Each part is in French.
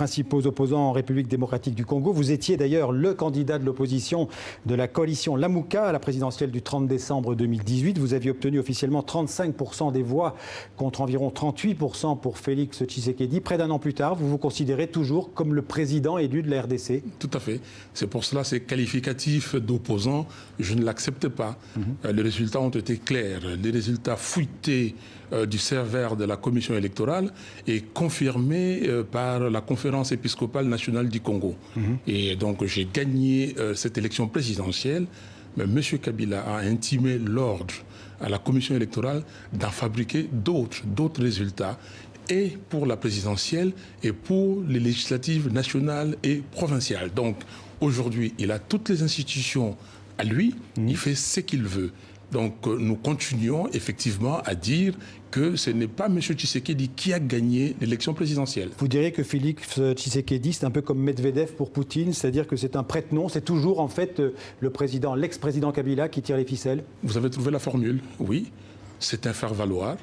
Principaux opposants en République démocratique du Congo. Vous étiez d'ailleurs le candidat de l'opposition de la coalition Lamuka à la présidentielle du 30 décembre 2018. Vous aviez obtenu officiellement 35% des voix contre environ 38% pour Félix Tshisekedi. Près d'un an plus tard, vous vous considérez toujours comme le président élu de la RDC? Tout à fait. C'est pour cela ces qualificatifs d'opposants, je ne l'accepte pas. Les résultats ont été clairs. Les résultats fuités du serveur de la commission électorale et confirmés par la conférence épiscopale nationale du Congo. Et donc j'ai gagné cette élection présidentielle, mais M. Kabila a intimé l'ordre à la commission électorale d'en fabriquer d'autres résultats, et pour la présidentielle et pour les législatives nationales et provinciales. Donc aujourd'hui, il a toutes les institutions à lui, il fait ce qu'il veut. Donc nous continuons effectivement à dire que ce n'est pas M. Tshisekedi qui a gagné l'élection présidentielle. Vous diriez que Félix Tshisekedi, c'est un peu comme Medvedev pour Poutine, c'est-à-dire que c'est un prête-nom, c'est toujours en fait le président, l'ex-président Kabila qui tire les ficelles? Vous avez trouvé la formule, oui. C'est un faire-valoir,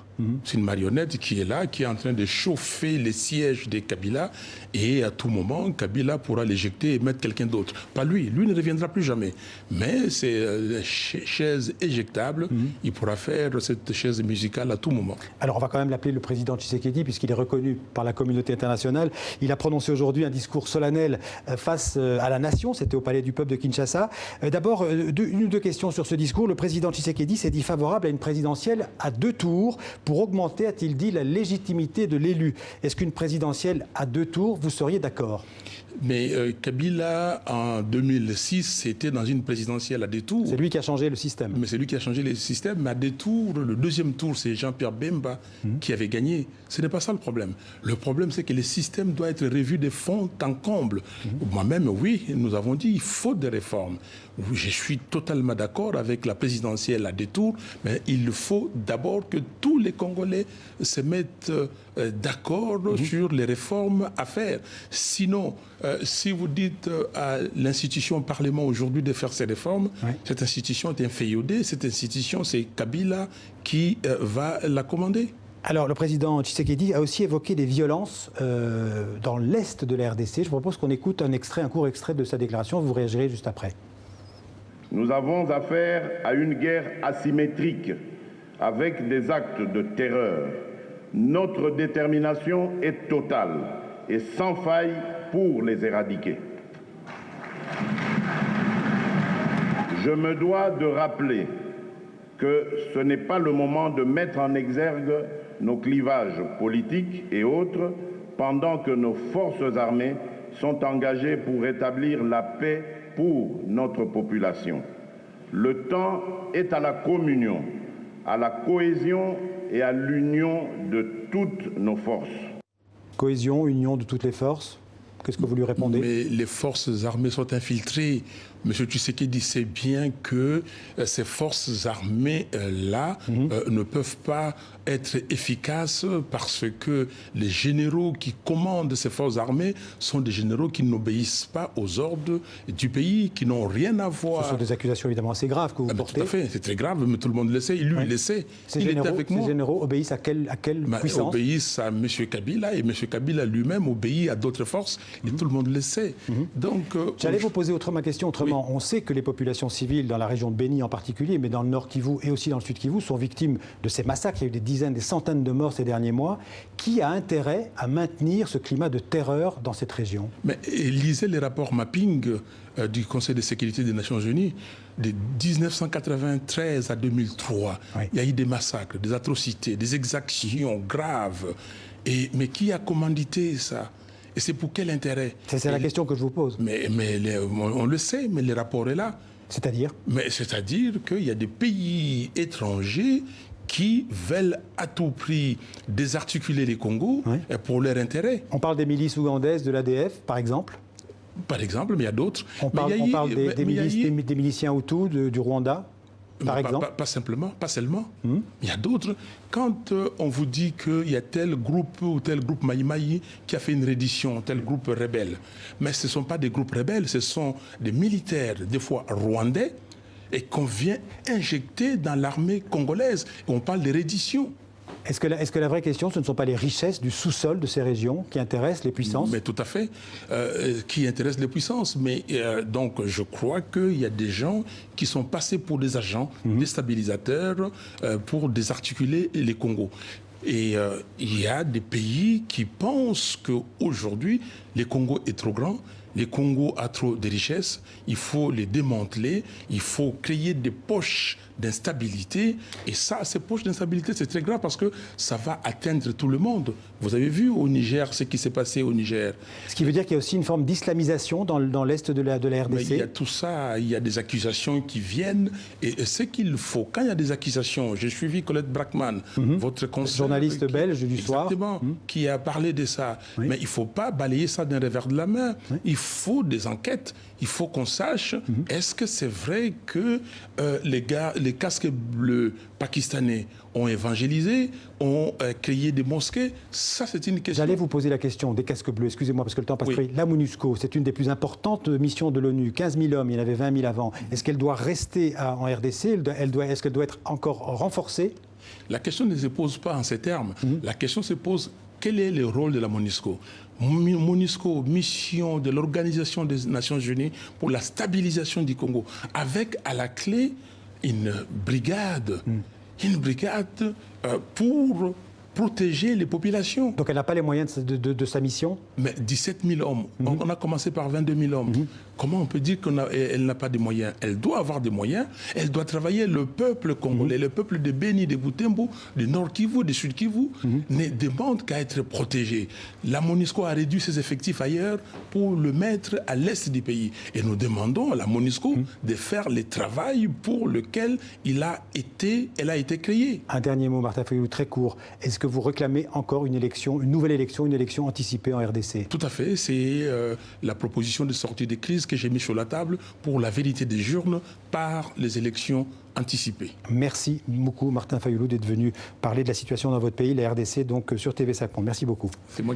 c'est une marionnette qui est là, qui est en train de chauffer les sièges des Kabila, et à tout moment, Kabila pourra l'éjecter et mettre quelqu'un d'autre. Pas lui, lui ne reviendra plus jamais. Mais c'est chaise éjectable, il pourra faire cette chaise musicale à tout moment. Alors on va quand même l'appeler le président Tshisekedi, puisqu'il est reconnu par la communauté internationale. Il a prononcé aujourd'hui un discours solennel face à la nation, c'était au Palais du Peuple de Kinshasa. D'abord, une ou deux questions sur ce discours. Le président Tshisekedi s'est dit favorable à une présidentielle à 2 tours pour augmenter, a-t-il dit, la légitimité de l'élu. Est-ce qu'une présidentielle à 2 tours, vous seriez d'accord? Mais Kabila, en 2006, c'était dans une présidentielle à 2 tours. C'est lui qui a changé le système. Mais c'est lui qui a changé le système. Mais à 2 tours, le deuxième tour, c'est Jean-Pierre Bemba qui avait gagné. Ce n'est pas ça le problème. Le problème, c'est que le système doit être revu de fond en comble. Moi-même, oui, nous avons dit qu'il faut des réformes. Je suis totalement d'accord avec la présidentielle à 2 tours, mais il faut d'abord que tous les Congolais se mettent d'accord sur les réformes à faire. Sinon, si vous dites à l'institution Parlement aujourd'hui de faire ces réformes, cette institution est inféodée, cette institution, c'est Kabila qui va la commander. Alors, le président Tshisekedi a aussi évoqué des violences dans l'est de la RDC. Je propose qu'on écoute un court extrait de sa déclaration. Vous réagirez juste après. Nous avons affaire à une guerre asymétrique avec des actes de terreur. Notre détermination est totale et sans faille pour les éradiquer. Je me dois de rappeler que ce n'est pas le moment de mettre en exergue nos clivages politiques et autres pendant que nos forces armées sont engagées pour rétablir la paix pour notre population. Le temps est à la communion, à la cohésion et à l'union de toutes nos forces. Cohésion, union de toutes les forces? Qu'est-ce que vous lui répondez? Mais les forces armées sont infiltrées. M. Tshisekedi sait bien que ces forces armées-là ne peuvent pas être efficaces parce que les généraux qui commandent ces forces armées sont des généraux qui n'obéissent pas aux ordres du pays, qui n'ont rien à voir. Ce sont des accusations évidemment assez graves que vous portez. Tout à fait, c'est très grave, mais tout le monde le sait, lui il le sait. Ces généraux obéissent à quelle puissance? Obéissent à M. Kabila, et M. Kabila lui-même obéit à d'autres forces, et tout le monde le sait. Donc, j'allais vous poser ma question autrement. Oui. On sait que les populations civiles, dans la région de Béni en particulier, mais dans le nord Kivu et aussi dans le sud Kivu, sont victimes de ces massacres. Il y a eu des dizaines, des centaines de morts ces derniers mois. Qui a intérêt à maintenir ce climat de terreur dans cette région? Mais lisez les rapports mapping du Conseil de sécurité des Nations Unies. De 1993 à 2003, il y a eu des massacres, des atrocités, des exactions graves. Mais qui a commandité ça? Et c'est pour quel intérêt? C'est la question que je vous pose. Mais on le sait, mais le rapport est là. C'est-à-dire? C'est-à-dire qu'il y a des pays étrangers qui veulent à tout prix désarticuler les Congos pour leur intérêt. On parle des milices ougandaises, de l'ADF, par exemple? Par exemple, mais il y a d'autres. On parle des miliciens Hutus du Rwanda? Par exemple? Pas simplement, pas seulement. Il y a d'autres. Quand on vous dit qu'il y a tel groupe ou tel groupe Maïmaï qui a fait une reddition, tel groupe rebelle, mais ce ne sont pas des groupes rebelles, ce sont des militaires, des fois rwandais, et qu'on vient injecter dans l'armée congolaise. Et on parle de reddition. Est-ce que la vraie question, ce ne sont pas les richesses du sous-sol de ces régions qui intéressent les puissances? Mais tout à fait, qui intéressent les puissances. Mais donc, je crois qu'il y a des gens qui sont passés pour des agents déstabilisateurs pour désarticuler les Congos. Et il y a des pays qui pensent qu'aujourd'hui, les Congos est trop grand. Les Congos a trop de richesses, il faut les démanteler, il faut créer des poches d'instabilité. Et ça, ces poches d'instabilité, c'est très grave parce que ça va atteindre tout le monde. Vous avez vu au Niger ce qui s'est passé au Niger. Ce qui veut dire qu'il y a aussi une forme d'islamisation dans l'est de la RDC. Mais il y a tout ça, il y a des accusations qui viennent. Et ce qu'il faut, quand il y a des accusations, j'ai suivi Colette Brackman, votre conseiller, journaliste belge du soir. Exactement, qui a parlé de ça. Oui. Mais il ne faut pas balayer ça d'un revers de la main. Oui. Il faut des enquêtes. Il faut qu'on sache, est-ce que c'est vrai que les casques bleus pakistanais ont évangélisé, ont créé des mosquées? Ça, c'est une question. J'allais vous poser la question des casques bleus, excusez-moi, parce que le temps passe très vite. La MONUSCO, c'est une des plus importantes missions de l'ONU, 15 000 hommes, il y en avait 20 000 avant. Est-ce qu'elle doit rester en RDC? Est-ce qu'elle doit être encore renforcée? La question ne se pose pas en ces termes. La question se pose, quel est le rôle de la MONUSCO? MONUSCO, mission de l'Organisation des Nations Unies pour la stabilisation du Congo, avec à la clé une brigade pour protéger les populations. Donc elle n'a pas les moyens de sa mission? Mais 17 000 hommes, on a commencé par 22 000 hommes. Comment on peut dire qu'elle n'a pas de moyens? Elle doit avoir des moyens, elle doit travailler. Le peuple congolais, le peuple de Beni, de Butembo, du Nord Kivu, du Sud Kivu, ne demande qu'à être protégé. La MONUSCO a réduit ses effectifs ailleurs pour le mettre à l'est du pays. Et nous demandons à la MONUSCO de faire le travail pour lequel elle a été créée. Un dernier mot, Martin Fayulu, très court. Est-ce que vous réclamez encore une nouvelle élection, une élection anticipée en RDC? Tout à fait. C'est la proposition de sortie des crises que j'ai mise sur la table pour la vérité des urnes par les élections anticipées. Merci beaucoup, Martin Fayulu, d'être venu parler de la situation dans votre pays, la RDC, donc sur TV5 Monde. Merci beaucoup. C'est moi